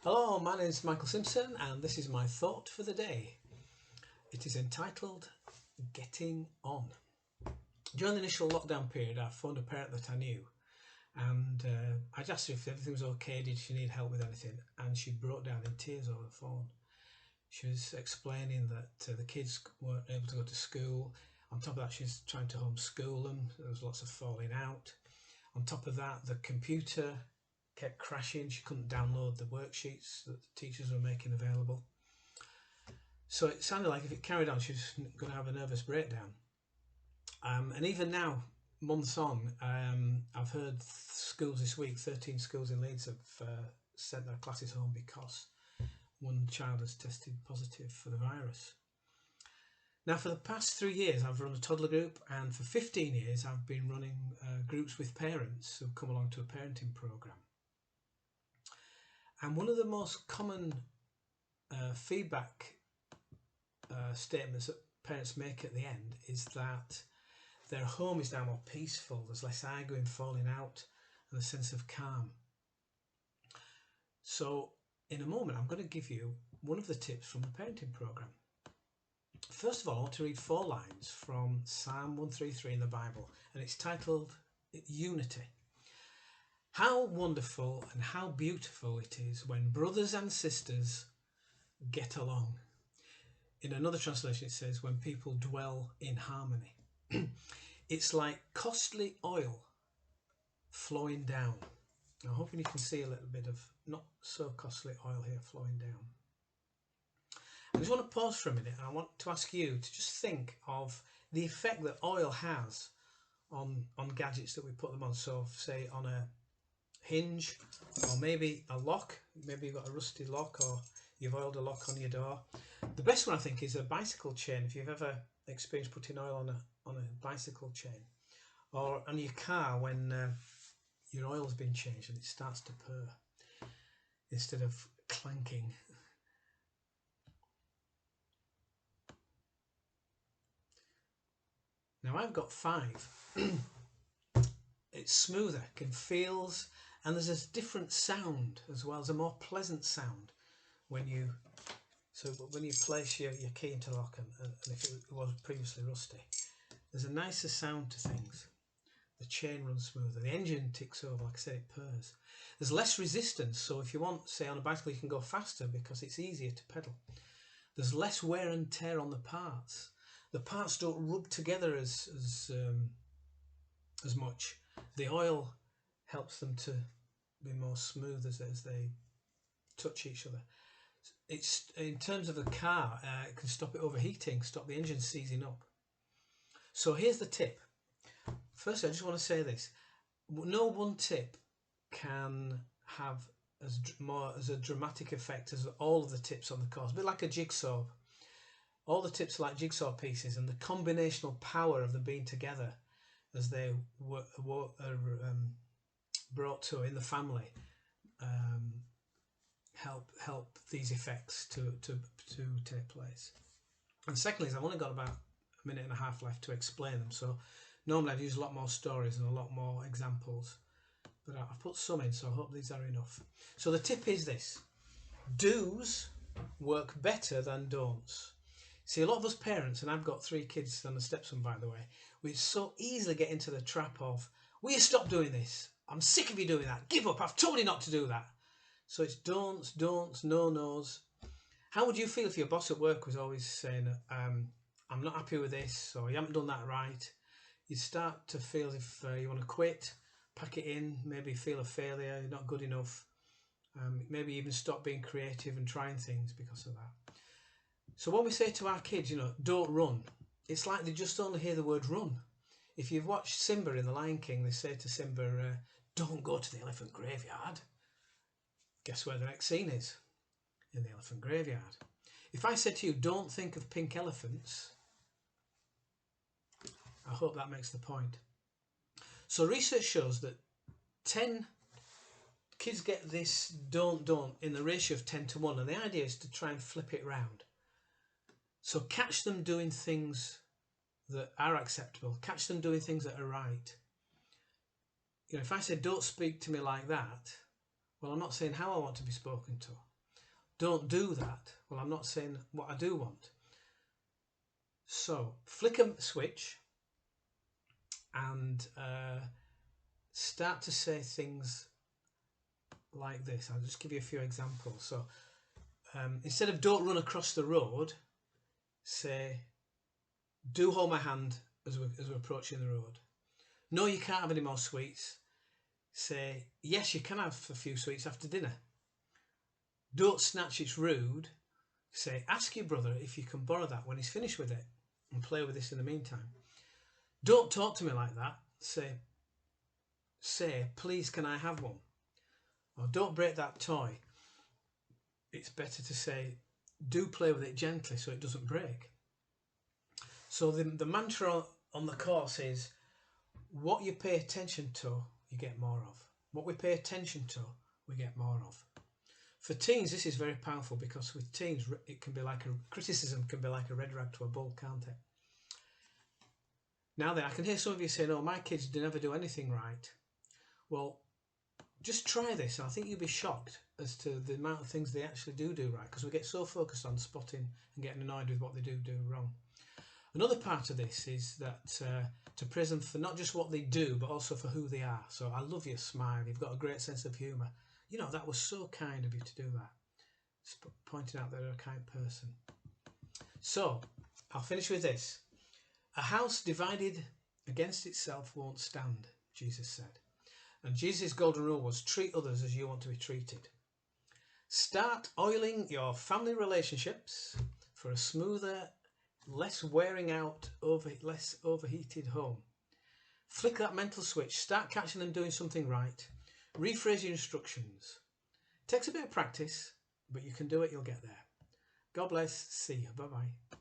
Hello, my name is Michael Simpson and this is my thought for the day. It is entitled Getting On. During the initial lockdown period, I phoned a parent that I knew and I asked her if everything was okay, did she need help with anything, and she broke down in tears over the phone. She was explaining that the kids weren't able to go to school. On top of that, she's trying to homeschool them. There was lots of falling out. On top of that, the computer kept crashing. She couldn't download the worksheets that the teachers were making available. So it sounded like if it carried on, she was going to have a nervous breakdown. And even now, months on, I've heard schools this week, 13 schools in Leeds have sent their classes home because one child has tested positive for the virus. Now, for the past 3 years, I've run a toddler group, and for 15 years, I've been running groups with parents who come along to a parenting programme. And one of the most common feedback statements that parents make at the end is that their home is now more peaceful, there's less arguing, falling out, and a sense of calm. So in a moment, I'm going to give you one of the tips from the parenting programme. First of all, I want to read 4 lines from Psalm 133 in the Bible, and it's titled Unity. How wonderful and how beautiful it is when brothers and sisters get along. In another translation, it says when people dwell in harmony. It's like costly oil flowing down. I'm hoping you can see a little bit of not so costly oil here flowing down. I just want to pause for a minute, and I want to ask you to just think of the effect that oil has on gadgets that we put them on. So say on a hinge, or maybe a lock, maybe you've got a rusty lock, or you've oiled a lock on your door. The best one, I think, is a bicycle chain. If you've ever experienced putting oil on a bicycle chain, or on your car when your oil's been changed and it starts to purr instead of clanking. Now I've got 5. It's smoother, feels, and there's a different sound as well. There's a more pleasant sound when you place your key into the lock, and if it was previously rusty, there's a nicer sound to things. The chain runs smoother. The engine ticks over, like I said, it purrs. There's less resistance, so if you want, say on a bicycle, you can go faster because it's easier to pedal. There's less wear and tear on the parts. The parts don't rub together as much. The oil helps them to be more smooth as they touch each other. It's in terms of the car, it can stop it overheating, stop the engine seizing up. So here's the tip. Firstly, I just want to say this: no one tip can have as a dramatic effect as all of the tips on the course. A bit like a jigsaw. All the tips are like jigsaw pieces, and the combinational power of them being together as they are brought to in the family help these effects to take place. And secondly, I've only got about a minute and a half left to explain them. So normally I'd use a lot more stories and a lot more examples, but I've put some in, so I hope these are enough. So the tip is this: do's work better than don'ts. See, a lot of us parents, and I've got 3 kids and a stepson, by the way, we so easily get into the trap of, will you stop doing this? I'm sick of you doing that. Give up. I've told you not to do that. So it's don'ts, no-nos. How would you feel if your boss at work was always saying, I'm not happy with this, or you haven't done that right? You'd start to feel as if you want to quit, pack it in, maybe feel a failure, you're not good enough. Maybe even stop being creative and trying things because of that. So when we say to our kids, don't run, it's like they just only hear the word run. If you've watched Simba in The Lion King, they say to Simba, don't go to the elephant graveyard. Guess where the next scene is? In the elephant graveyard. If I said to you, don't think of pink elephants, I hope that makes the point. So research shows that 10 kids get this don't in the ratio of 10 to 1, and the idea is to try and flip it round. So catch them doing things that are acceptable, catch them doing things that are right. If I say don't speak to me like that, well, I'm not saying how I want to be spoken to. don't do that. Well, I'm not saying what I do want. So flick a switch and start to say things like this. I'll just give you a few examples. So instead of don't run across the road, say do hold my hand as we're approaching the road. No, you can't have any more sweets. Say yes, you can have a few sweets after dinner. Don't snatch, it's rude. Say ask your brother if you can borrow that when he's finished with it, and play with this in the meantime. Don't talk to me like that. Say please can I have one? Or don't break that toy. It's better to say do play with it gently so it doesn't break. So the mantra on the course is what you pay attention to, you get more of. What we pay attention to, we get more of. For teens, this is very powerful because with teens, it can be like criticism can be like a red rag to a bull, can't it? Now then, I can hear some of you saying, "Oh, my kids never do anything right." Well, just try this. I think you'll be shocked as to the amount of things they actually do right, because we get so focused on spotting and getting annoyed with what they do wrong. Another part of this is that to praise them for not just what they do, but also for who they are. So I love your smile. You've got a great sense of humour. You know, that was so kind of you to do that. Just pointing out that they're a kind person. So I'll finish with this. A house divided against itself won't stand, Jesus said. And Jesus' golden rule was treat others as you want to be treated. Start oiling your family relationships for a smoother, less wearing out, less overheated home. Flick that mental switch. Start catching them doing something right. Rephrase your instructions. Takes a bit of practice, but you can do it, you'll get there. God bless. See you. Bye-bye.